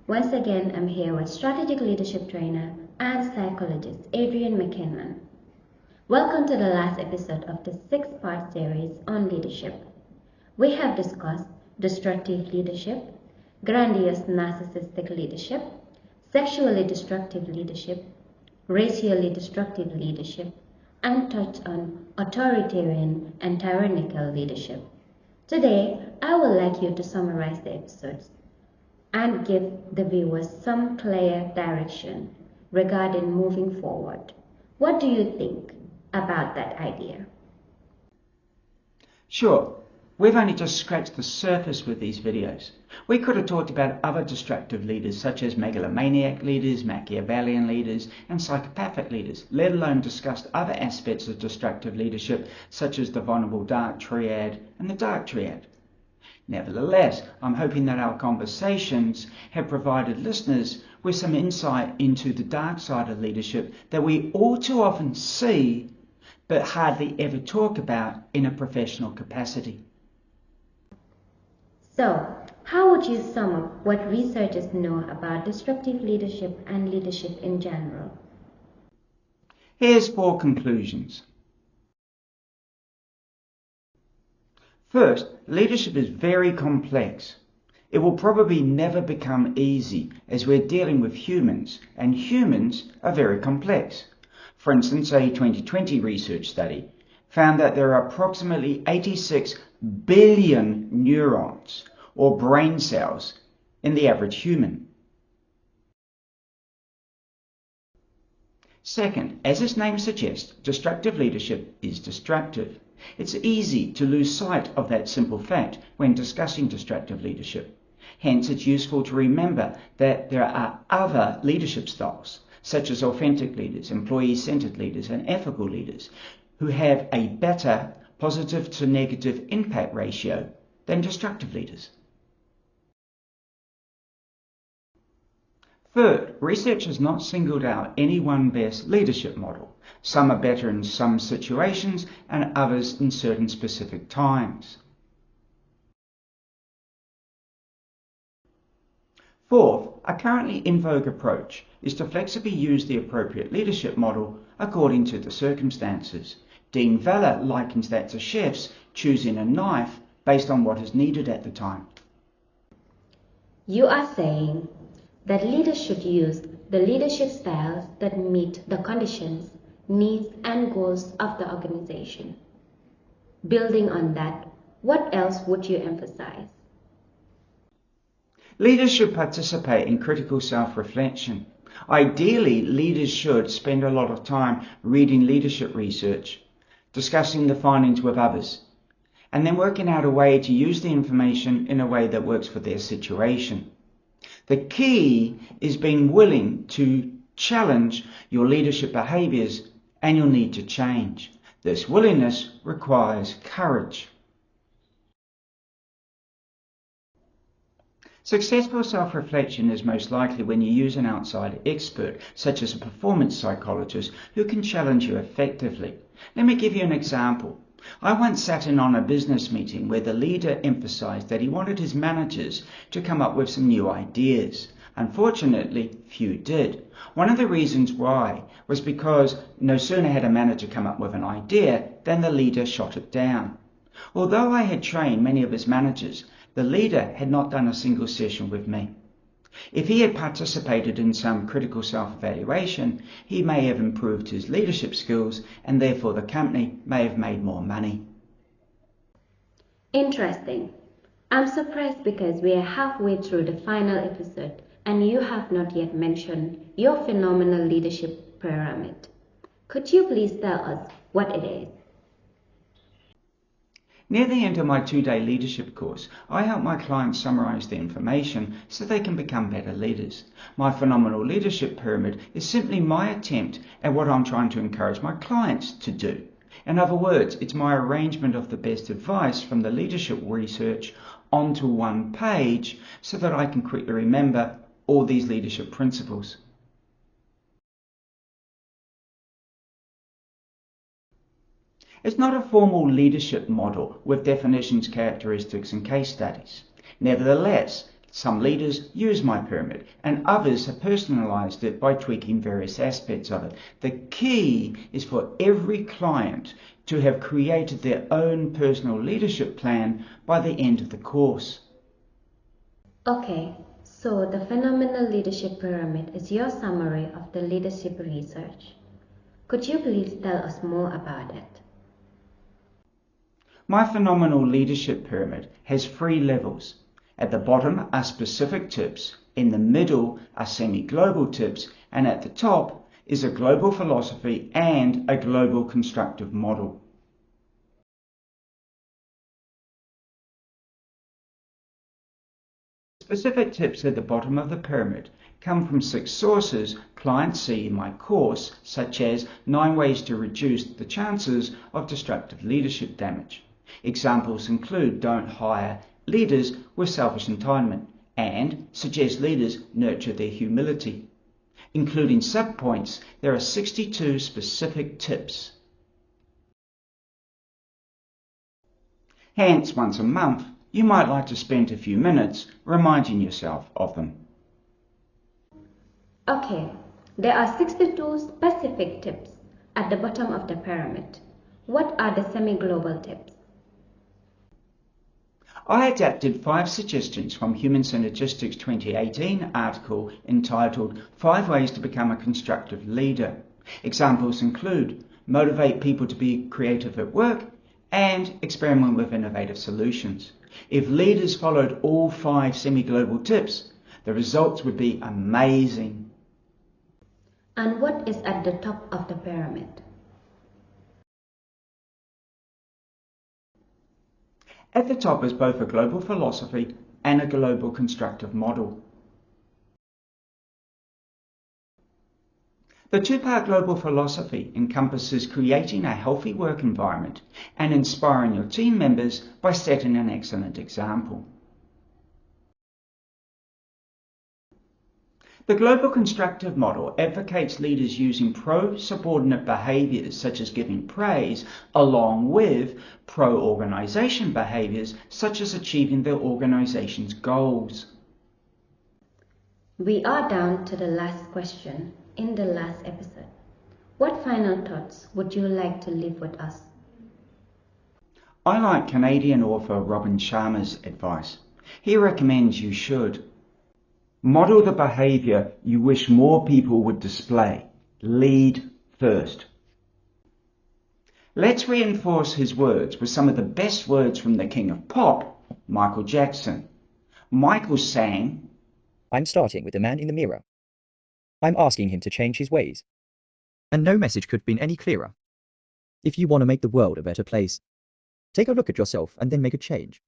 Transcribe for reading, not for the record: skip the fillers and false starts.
Once again, I'm here with strategic leadership trainer and psychologist Adrian McInman. Welcome to the last episode of the 6-part series on leadership. We have discussed destructive leadership, grandiose narcissistic leadership, sexually destructive leadership, racially destructive leadership, and touched on authoritarian and tyrannical leadership. Today, I would like you to summarize the episodes and give the viewers some clear direction regarding moving forward. What do you think about that idea? Sure, we've only just scratched the surface with these videos. We could have talked about other destructive leaders such as Megalomaniac leaders, Machiavellian leaders, and Psychopathic leaders, let alone discussed other aspects of destructive leadership such as the Vulnerable Dark Triad and the Dark Triad. Nevertheless, I'm hoping that our conversations have provided listeners with some insight into the dark side of leadership that we all too often see but hardly ever talk about in a professional capacity. So, how would you sum up what researchers know about destructive leadership and leadership in general? Here's 4 conclusions. First, leadership is very complex. It will probably never become easy as we're dealing with humans, and humans are very complex. For instance, a 2020 research study found that there are approximately 86 billion neurons or brain cells in the average human. Second, as its name suggests, destructive leadership is destructive. It's easy to lose sight of that simple fact when discussing destructive leadership. Hence, it's useful to remember that there are other leadership styles, such as authentic leaders, employee-centered leaders, and ethical leaders, who have a better positive to negative impact ratio than destructive leaders. Third, research has not singled out any one best leadership model. Some are better in some situations and others in certain specific times. Fourth, a currently in vogue approach is to flexibly use the appropriate leadership model according to the circumstances. Dean Veller likens that to chefs choosing a knife based on what is needed at the time. You are saying that leaders should use the leadership styles that meet the conditions, needs, and goals of the organization. Building on that, what else would you emphasize? Leaders should participate in critical self-reflection. Ideally, leaders should spend a lot of time reading leadership research, discussing the findings with others, and then working out a way to use the information in a way that works for their situation. The key is being willing to challenge your leadership behaviours and your need to change. This willingness requires courage. Successful self-reflection is most likely when you use an outside expert, such as a performance psychologist, who can challenge you effectively. Let me give you an example. I once sat in on a business meeting where the leader emphasized that he wanted his managers to come up with some new ideas. Unfortunately, few did. One of the reasons why was because no sooner had a manager come up with an idea than the leader shot it down. Although I had trained many of his managers, the leader had not done a single session with me. If he had participated in some critical self-evaluation, he may have improved his leadership skills and therefore the company may have made more money. Interesting. I'm surprised because we are halfway through the final episode and you have not yet mentioned your phenomenal leadership pyramid. Could you please tell us what it is? Near the end of my 2-day leadership course, I help my clients summarize the information so they can become better leaders. My phenomenal leadership pyramid is simply my attempt at what I'm trying to encourage my clients to do. In other words, it's my arrangement of the best advice from the leadership research onto one page so that I can quickly remember all these leadership principles. It's not a formal leadership model with definitions, characteristics, and case studies. Nevertheless, Some leaders use my pyramid, and others have personalized it by tweaking various aspects of it. The key is for every client to have created their own personal leadership plan by the end of the course. Okay, so the Phenomenal Leadership Pyramid is your summary of the leadership research. Could you please tell us more about it? My Phenomenal Leadership Pyramid has 3 levels. At the bottom are specific tips, in the middle are semi-global tips, and at the top is a global philosophy and a global constructive model. Specific tips at the bottom of the pyramid come from 6 sources clients see in my course, such as 9 ways to reduce the chances of destructive leadership damage. Examples include don't hire leaders with selfish entitlement and suggest leaders nurture their humility. Including subpoints, there are 62 specific tips. Hence, once a month, you might like to spend a few minutes reminding yourself of them. Okay, there are 62 specific tips at the bottom of the pyramid. What are the semi-global tips? I adapted 5 suggestions from Human Synergistics 2018 article entitled 5 Ways to Become a Constructive Leader. Examples include motivate people to be creative at work and experiment with innovative solutions. If leaders followed all 5 semi-global tips, the results would be amazing. And what is at the top of the pyramid? At the top is both a global philosophy and a global constructive model. The 2-part global philosophy encompasses creating a healthy work environment and inspiring your team members by setting an excellent example. The global constructive model advocates leaders using pro-subordinate behaviours such as giving praise, along with pro-organisation behaviours such as achieving their organisation's goals. We are down to the last question in the last episode. What final thoughts would you like to leave with us? I like Canadian author Robin Sharma's advice. He recommends you should model the behaviour you wish more people would display. Lead first. Let's reinforce his words with some of the best words from the king of pop, Michael Jackson. Michael sang, I'm starting with the man in the mirror. I'm asking him to change his ways. And no message could have been any clearer. If you want to make the world a better place, take a look at yourself and then make a change.